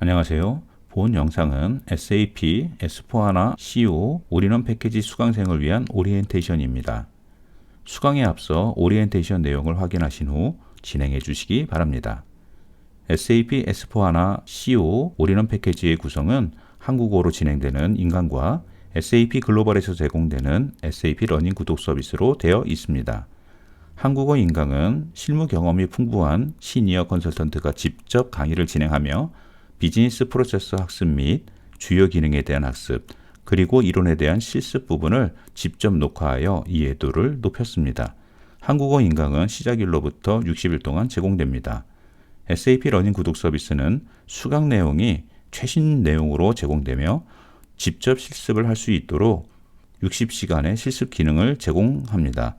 안녕하세요. 본 영상은 SAP S/4HANA CO 올인원 패키지 수강생을 위한 오리엔테이션입니다. 수강에 앞서 오리엔테이션 내용을 확인하신 후 진행해 주시기 바랍니다. SAP S/4HANA CO 올인원 패키지의 구성은 한국어로 진행되는 인강과 SAP 글로벌에서 제공되는 SAP 러닝 구독 서비스로 되어 있습니다. 한국어 인강은 실무 경험이 풍부한 시니어 컨설턴트가 직접 강의를 진행하며 비즈니스 프로세스 학습 및 주요 기능에 대한 학습, 그리고 이론에 대한 실습 부분을 직접 녹화하여 이해도를 높였습니다. 한국어 인강은 시작일로부터 60일 동안 제공됩니다. SAP 러닝 구독 서비스는 수강 내용이 최신 내용으로 제공되며 직접 실습을 할 수 있도록 60시간의 실습 기능을 제공합니다.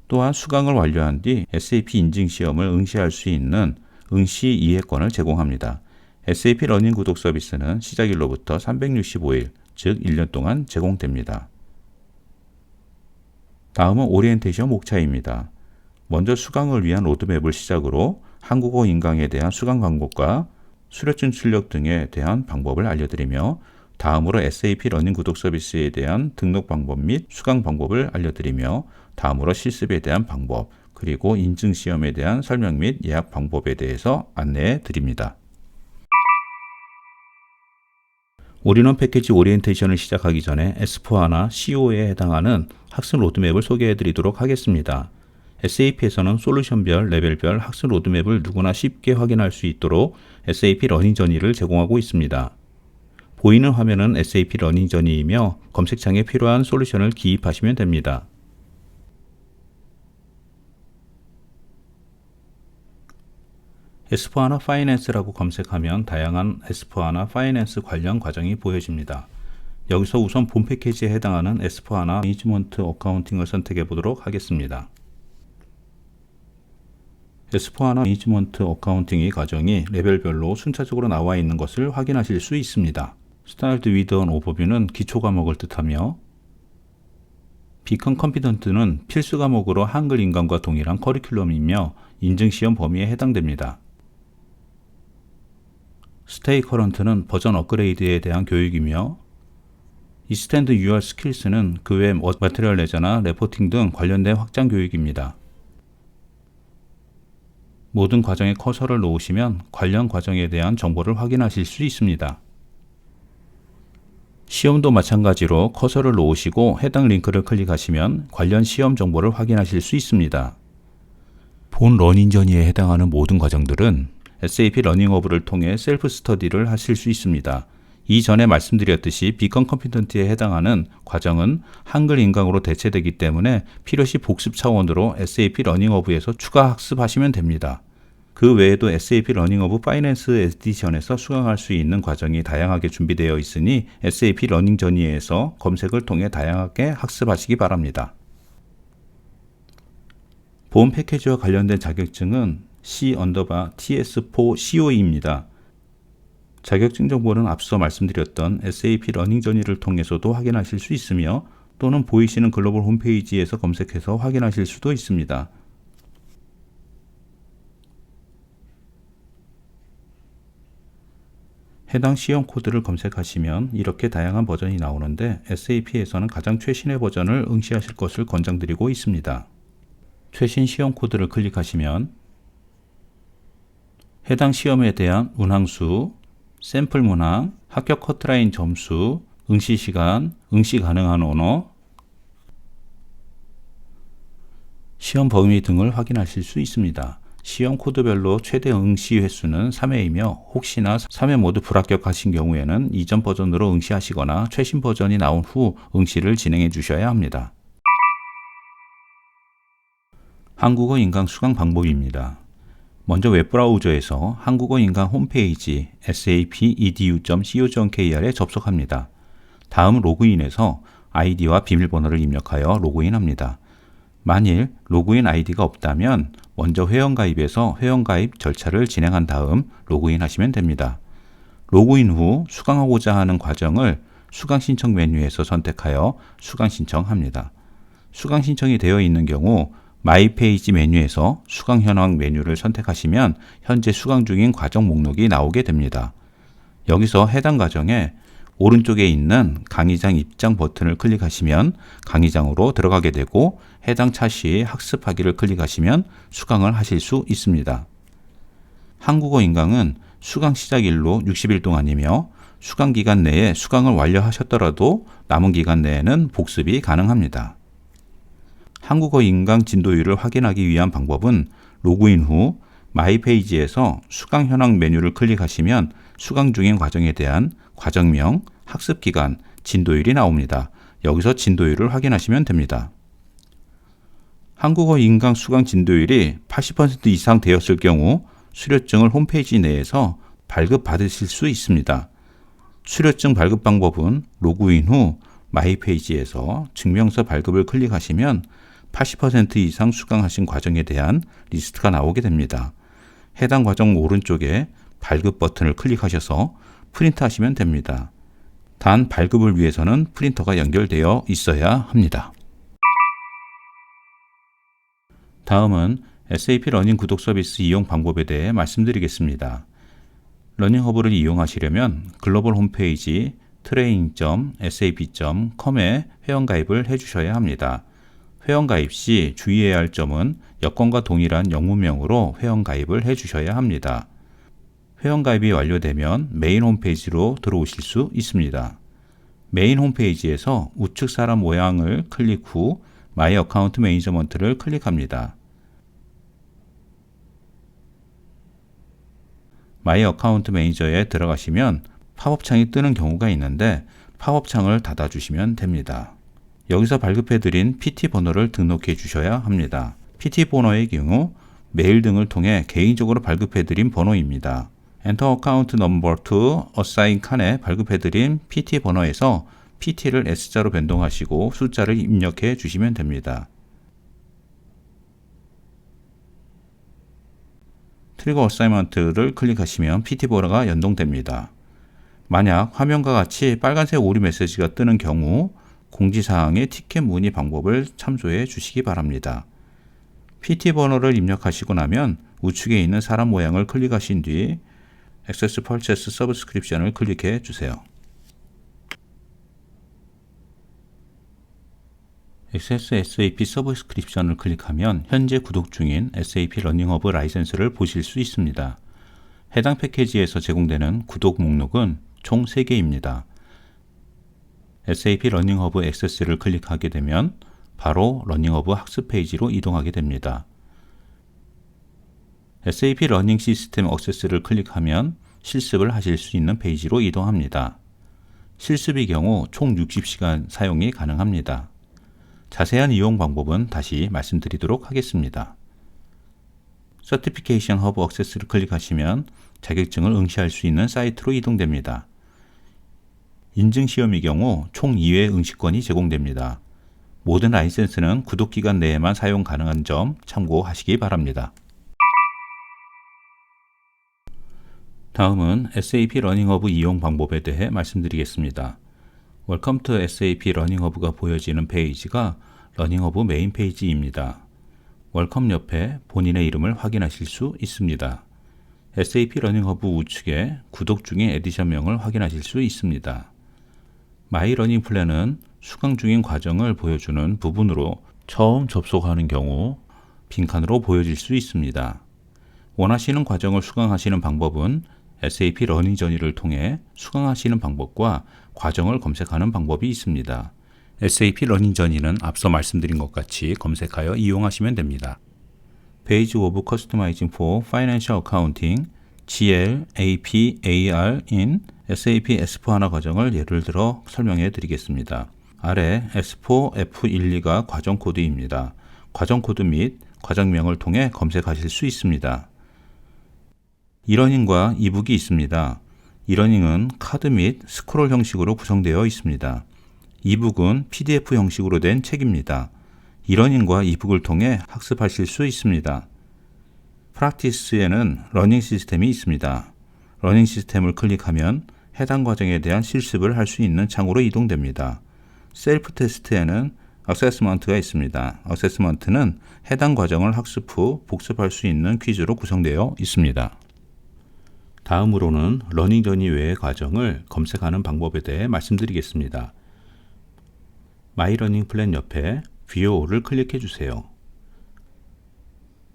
또한 수강을 완료한 뒤 SAP 인증 시험을 응시할 수 있는 응시 이해권을 제공합니다. SAP 러닝 구독 서비스는 시작일로부터 365일, 즉 1년 동안 제공됩니다. 다음은 오리엔테이션 목차입니다. 먼저 수강을 위한 로드맵을 시작으로 한국어 인강에 대한 수강 방법과 수료증 출력 등에 대한 방법을 알려드리며, 다음으로 SAP 러닝 구독 서비스에 대한 등록 방법 및 수강 방법을 알려드리며, 다음으로 실습에 대한 방법, 그리고 인증 시험에 대한 설명 및 예약 방법에 대해서 안내해 드립니다. 올인원 패키지 오리엔테이션을 시작하기 전에 S/4HANA CO에 해당하는 학습 로드맵을 소개해 드리도록 하겠습니다. SAP에서는 솔루션별, 레벨별 학습 로드맵을 누구나 쉽게 확인할 수 있도록 SAP 러닝 저니를 제공하고 있습니다. 보이는 화면은 SAP 러닝 저니이며 검색창에 필요한 솔루션을 기입하시면 됩니다. S/4HANA 파이낸스라고 검색하면 다양한 S/4HANA 파이낸스 관련 과정이 보여집니다. 여기서 우선 본 패키지에 해당하는 S/4HANA 매니지먼트 어카운팅을 선택해 보도록 하겠습니다. S/4HANA 매니지먼트 어카운팅의 과정이 레벨별로 순차적으로 나와 있는 것을 확인하실 수 있습니다. 스타일드 위드 온 오버뷰는 기초 과목을 뜻하며, 비컨 컴피던트는 필수 과목으로 한글 인강과 동일한 커리큘럼이며 인증 시험 범위에 해당됩니다. 스테이 커런트는 버전 업그레이드에 대한 교육이며, 이스텐드 유얼 스킬스는 그 외 머티리얼 레저나 레포팅 등 관련된 확장 교육입니다. 모든 과정에 커서를 놓으시면 관련 과정에 대한 정보를 확인하실 수 있습니다. 시험도 마찬가지로 커서를 놓으시고 해당 링크를 클릭하시면 관련 시험 정보를 확인하실 수 있습니다. 본 러닝 저니에 해당하는 모든 과정들은 SAP 러닝 허브를 통해 셀프 스터디를 하실 수 있습니다. 이전에 말씀드렸듯이 비컨 컴피던트에 해당하는 과정은 한글 인강으로 대체되기 때문에 필요시 복습 차원으로 SAP 러닝 허브에서 추가 학습하시면 됩니다. 그 외에도 SAP 러닝 허브 파이낸스 에디션에서 수강할 수 있는 과정이 다양하게 준비되어 있으니 SAP 러닝 저니에서 검색을 통해 다양하게 학습하시기 바랍니다. 본 패키지와 관련된 자격증은 C_TS4COE입니다. 자격증 정보는 앞서 말씀드렸던 SAP 러닝 저니를 통해서도 확인하실 수 있으며, 또는 보이시는 글로벌 홈페이지에서 검색해서 확인하실 수도 있습니다. 해당 시험 코드를 검색하시면 이렇게 다양한 버전이 나오는데, SAP에서는 가장 최신의 버전을 응시하실 것을 권장드리고 있습니다. 최신 시험 코드를 클릭하시면 해당 시험에 대한 문항수, 샘플 문항, 합격 커트라인 점수, 응시 시간, 응시 가능한 언어, 시험 범위 등을 확인하실 수 있습니다. 시험 코드별로 최대 응시 횟수는 3회이며, 혹시나 3회 모두 불합격하신 경우에는 이전 버전으로 응시하시거나 최신 버전이 나온 후 응시를 진행해 주셔야 합니다. 한국어 인강 수강 방법입니다. 먼저 웹브라우저에서 한국어 인강 홈페이지 sapedu.co.kr에 접속합니다. 다음 로그인해서 아이디와 비밀번호를 입력하여 로그인합니다. 만일 로그인 아이디가 없다면 먼저 회원가입에서 회원가입 절차를 진행한 다음 로그인하시면 됩니다. 로그인 후 수강하고자 하는 과정을 수강 신청 메뉴에서 선택하여 수강 신청합니다. 수강 신청이 되어 있는 경우 마이 페이지 메뉴에서 수강 현황 메뉴를 선택하시면 현재 수강 중인 과정 목록이 나오게 됩니다. 여기서 해당 과정에 오른쪽에 있는 강의장 입장 버튼을 클릭하시면 강의장으로 들어가게 되고 해당 차시 학습하기를 클릭하시면 수강을 하실 수 있습니다. 한국어 인강은 수강 시작일로 60일 동안이며 수강 기간 내에 수강을 완료하셨더라도 남은 기간 내에는 복습이 가능합니다. 한국어 인강 진도율을 확인하기 위한 방법은 로그인 후 마이 페이지에서 수강 현황 메뉴를 클릭하시면 수강 중인 과정에 대한 과정명, 학습 기간, 진도율이 나옵니다. 여기서 진도율을 확인하시면 됩니다. 한국어 인강 수강 진도율이 80% 이상 되었을 경우 수료증을 홈페이지 내에서 발급받으실 수 있습니다. 수료증 발급 방법은 로그인 후 마이 페이지에서 증명서 발급을 클릭하시면 80% 이상 수강하신 과정에 대한 리스트가 나오게 됩니다. 해당 과정 오른쪽에 발급 버튼을 클릭하셔서 프린트하시면 됩니다. 단 발급을 위해서는 프린터가 연결되어 있어야 합니다. 다음은 SAP 러닝 구독 서비스 이용 방법에 대해 말씀드리겠습니다. 러닝허브를 이용하시려면 글로벌 홈페이지 training.sap.com에 회원가입을 해주셔야 합니다. 회원가입 시 주의해야 할 점은 여권과 동일한 영문명으로 회원가입을 해주셔야 합니다. 회원가입이 완료되면 메인 홈페이지로 들어오실 수 있습니다. 메인 홈페이지에서 우측 사람 모양을 클릭 후 마이 어카운트 매니저먼트를 클릭합니다. 마이 어카운트 매니저에 들어가시면 팝업창이 뜨는 경우가 있는데 팝업창을 닫아주시면 됩니다. 여기서 발급해드린 PT 번호를 등록해 주셔야 합니다. PT 번호의 경우 메일 등을 통해 개인적으로 발급해드린 번호입니다. Enter account number to assign 칸에 발급해드린 PT 번호에서 PT를 S자로 변동하시고 숫자를 입력해 주시면 됩니다. 트리거 어사이먼트를 클릭하시면 PT 번호가 연동됩니다. 만약 화면과 같이 빨간색 오류 메시지가 뜨는 경우 공지사항의 티켓 문의 방법을 참조해 주시기 바랍니다. PT 번호를 입력하시고 나면 우측에 있는 사람 모양을 클릭하신 뒤 Access Purchase Subscription을 클릭해 주세요. Access SAP Subscription을 클릭하면 현재 구독 중인 SAP 러닝허브 라이센스를 보실 수 있습니다. 해당 패키지에서 제공되는 구독 목록은 총 3개입니다. SAP 러닝허브 액세스를 클릭하게 되면 바로 러닝허브 학습 페이지로 이동하게 됩니다. SAP 러닝 시스템 액세스를 클릭하면 실습을 하실 수 있는 페이지로 이동합니다. 실습의 경우 총 60시간 사용이 가능합니다. 자세한 이용 방법은 다시 말씀드리도록 하겠습니다. 서티피케이션 허브 액세스를 클릭하시면 자격증을 응시할 수 있는 사이트로 이동됩니다. 인증시험의 경우 총 2회 응시권이 제공됩니다. 모든 라이센스는 구독기간 내에만 사용 가능한 점 참고하시기 바랍니다. 다음은 SAP 러닝허브 이용 방법에 대해 말씀드리겠습니다. Welcome to SAP 러닝허브가 보여지는 페이지가 러닝허브 메인 페이지입니다. 웰컴 옆에 본인의 이름을 확인하실 수 있습니다. SAP 러닝허브 우측에 구독 중인 에디션명을 확인하실 수 있습니다. 마이 러닝 플랜은 수강 중인 과정을 보여주는 부분으로 처음 접속하는 경우 빈칸으로 보여질 수 있습니다. 원하시는 과정을 수강하시는 방법은 SAP 러닝 저니를 통해 수강하시는 방법과 과정을 검색하는 방법이 있습니다. SAP 러닝 저니는 앞서 말씀드린 것 같이 검색하여 이용하시면 됩니다. Page of Customizing for Financial Accounting GLAPAR in SAP S4HANA 과정을 예를 들어 설명해 드리겠습니다. 아래 S4 F12가 과정 코드입니다. 과정 코드 및 과정명을 통해 검색하실 수 있습니다. 이러닝과 이북이 있습니다. 이러닝은 카드 및 스크롤 형식으로 구성되어 있습니다. 이북은 PDF 형식으로 된 책입니다. 이러닝과 이북을 통해 학습하실 수 있습니다. 프랙티스에는 러닝 시스템이 있습니다. 러닝 시스템을 클릭하면 해당 과정에 대한 실습을 할 수 있는 창으로 이동됩니다. 셀프 테스트에는 어세스먼트가 있습니다. 어세스먼트는 해당 과정을 학습 후 복습할 수 있는 퀴즈로 구성되어 있습니다. 다음으로는 러닝 저니 외의 과정을 검색하는 방법에 대해 말씀드리겠습니다. 마이 러닝 플랜 옆에 View All을 클릭해 주세요.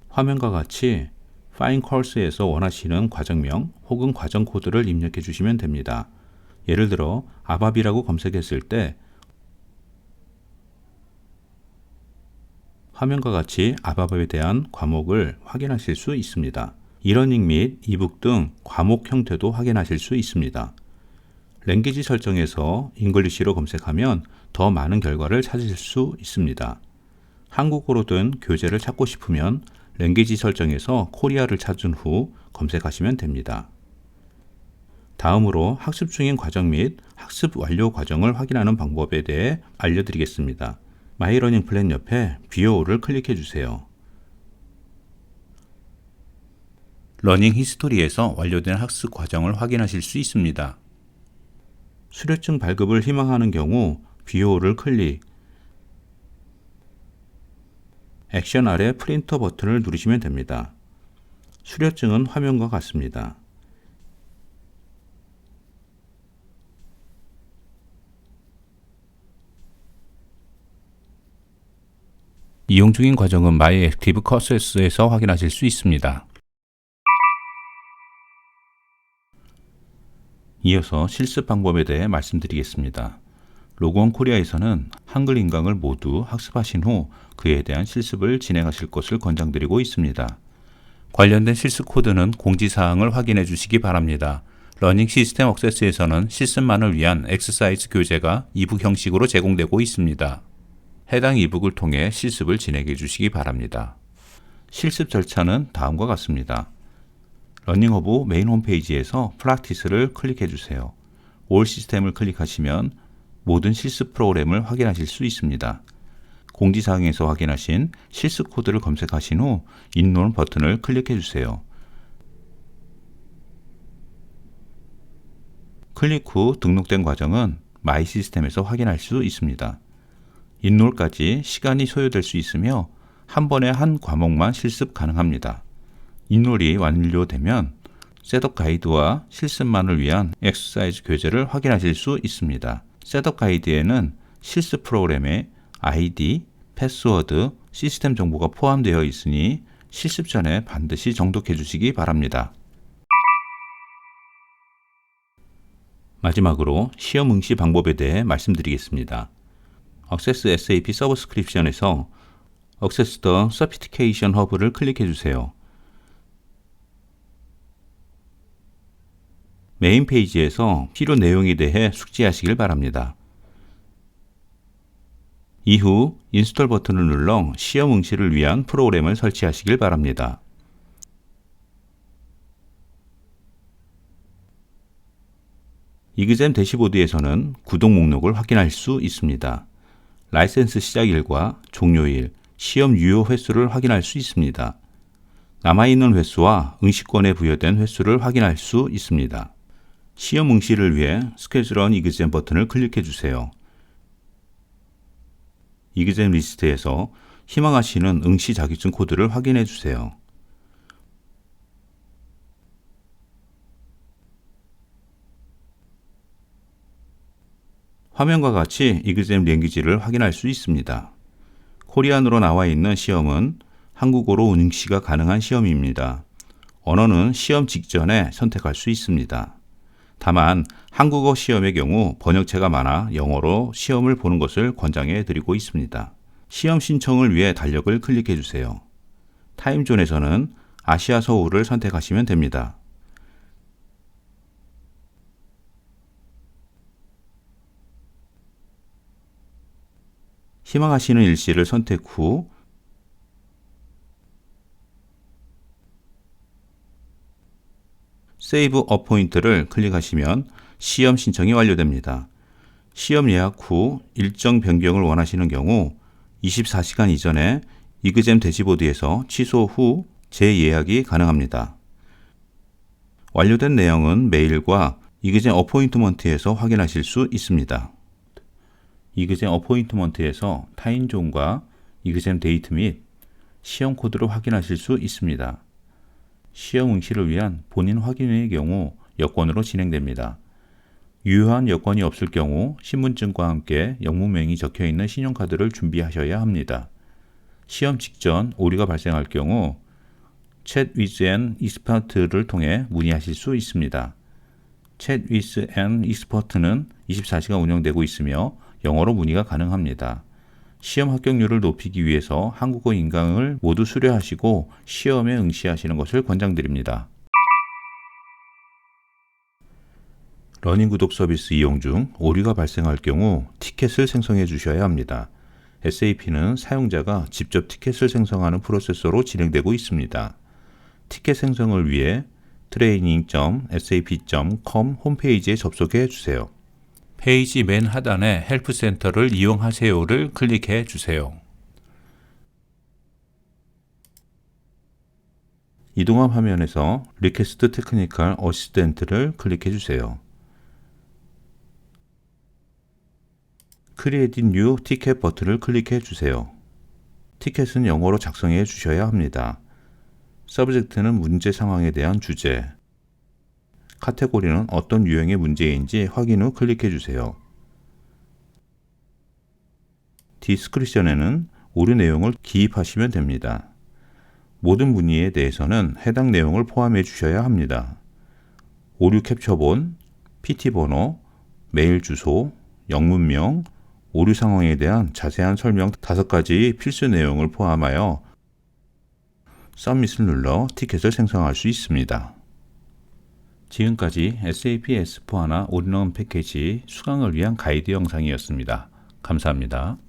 화면과 같이 Find Course에서 원하시는 과정명 혹은 과정 코드를 입력해 주시면 됩니다. 예를 들어 아바비라고 검색했을 때 화면과 같이 아바비에 대한 과목을 확인하실 수 있습니다. 이러닝 및 이북 등 과목 형태도 확인하실 수 있습니다. 랭귀지 설정에서 잉글리시로 검색하면 더 많은 결과를 찾으실 수 있습니다. 한국어로 된 교재를 찾고 싶으면 랭귀지 설정에서 코리아를 찾은 후 검색하시면 됩니다. 다음으로 학습 중인 과정 및 학습 완료 과정을 확인하는 방법에 대해 알려드리겠습니다. 마이 러닝 플랜 옆에 View All을 클릭해 주세요. 러닝 히스토리에서 완료된 학습 과정을 확인하실 수 있습니다. 수료증 발급을 희망하는 경우 View All을 클릭, 액션 아래 프린터 버튼을 누르시면 됩니다. 수료증은 화면과 같습니다. 이용 중인 과정은 My Active Courses에서 확인하실 수 있습니다. 이어서 실습 방법에 대해 말씀드리겠습니다. 로그온 코리아에서는 한글 인강을 모두 학습하신 후 그에 대한 실습을 진행하실 것을 권장드리고 있습니다. 관련된 실습 코드는 공지사항을 확인해 주시기 바랍니다. 러닝 시스템 억세스에서는 실습만을 위한 엑서사이즈 교재가 이북 형식으로 제공되고 있습니다. 해당 이북을 통해 실습을 진행해 주시기 바랍니다. 실습 절차는 다음과 같습니다. 러닝허브 메인 홈페이지에서 프랙티스를 클릭해 주세요. 올 시스템을 클릭하시면 모든 실습 프로그램을 확인하실 수 있습니다. 공지사항에서 확인하신 실습 코드를 검색하신 후 인롤 버튼을 클릭해 주세요. 클릭 후 등록된 과정은 마이 시스템에서 확인할 수 있습니다. 인롤까지 시간이 소요될 수 있으며 한 번에 한 과목만 실습 가능합니다. 인롤이 완료되면 셋업 가이드와 실습만을 위한 엑서사이즈 교재를 확인하실 수 있습니다. 셋업 가이드에는 실습 프로그램의 아이디, 패스워드, 시스템 정보가 포함되어 있으니 실습 전에 반드시 정독해 주시기 바랍니다. 마지막으로 시험 응시 방법에 대해 말씀드리겠습니다. Access SAP 서브스크립션에서 Access the Certification Hub를 클릭해 주세요. 메인 페이지에서 필요 내용에 대해 숙지하시길 바랍니다. 이후 인스톨 버튼을 눌러 시험 응시를 위한 프로그램을 설치하시길 바랍니다. 이그잼 대시보드에서는 구독 목록을 확인할 수 있습니다. 라이센스 시작일과 종료일, 시험 유효 횟수를 확인할 수 있습니다. 남아있는 횟수와 응시권에 부여된 횟수를 확인할 수 있습니다. 시험 응시를 위해 스케줄 온 이그잼 버튼을 클릭해 주세요. 이그잼 리스트에서 희망하시는 응시 자격증 코드를 확인해 주세요. 화면과 같이 이그잼 랭귀지를 확인할 수 있습니다. 코리안으로 나와 있는 시험은 한국어로 응시가 가능한 시험입니다. 언어는 시험 직전에 선택할 수 있습니다. 다만 한국어 시험의 경우 번역체가 많아 영어로 시험을 보는 것을 권장해 드리고 있습니다. 시험 신청을 위해 달력을 클릭해 주세요. 타임존에서는 아시아 서울을 선택하시면 됩니다. 희망하시는 일시를 선택 후 세이브 어포인트를 클릭하시면 시험 신청이 완료됩니다. 시험 예약 후 일정 변경을 원하시는 경우 24시간 이전에 이그잼 대시보드에서 취소 후 재예약이 가능합니다. 완료된 내용은 메일과 이그잼 어포인트먼트에서 확인하실 수 있습니다. 이그잼 어포인트먼트에서 타임존과 이그잼 데이트 및 시험 코드를 확인하실 수 있습니다. 시험 응시를 위한 본인 확인의 경우 여권으로 진행됩니다. 유효한 여권이 없을 경우 신분증과 함께 영문명이 적혀있는 신용카드를 준비하셔야 합니다. 시험 직전 오류가 발생할 경우 Chat with an Expert를 통해 문의하실 수 있습니다. Chat with an Expert는 24시간 운영되고 있으며 영어로 문의가 가능합니다. 시험 합격률을 높이기 위해서 한국어 인강을 모두 수료하시고 시험에 응시하시는 것을 권장드립니다. 러닝 구독 서비스 이용 중 오류가 발생할 경우 티켓을 생성해 주셔야 합니다. SAP는 사용자가 직접 티켓을 생성하는 프로세서로 진행되고 있습니다. 티켓 생성을 위해 training.sap.com 홈페이지에 접속해 주세요. 페이지 맨 하단에 헬프 센터를 이용하세요를 클릭해 주세요. 이동함 화면에서 Request Technical Assistant를 클릭해 주세요. Create New Ticket 버튼을 클릭해 주세요. 티켓은 영어로 작성해 주셔야 합니다. 서브젝트는 문제 상황에 대한 주제, 카테고리는 어떤 유형의 문제인지 확인 후 클릭해 주세요. 디스크리션에는 오류 내용을 기입하시면 됩니다. 모든 문의에 대해서는 해당 내용을 포함해 주셔야 합니다. 오류 캡처본, PT 번호, 메일 주소, 영문명, 오류 상황에 대한 자세한 설명 5가지 필수 내용을 포함하여 서밋을 눌러 티켓을 생성할 수 있습니다. 지금까지 SAP S/4HANA 올인원 패키지 수강을 위한 가이드 영상이었습니다. 감사합니다.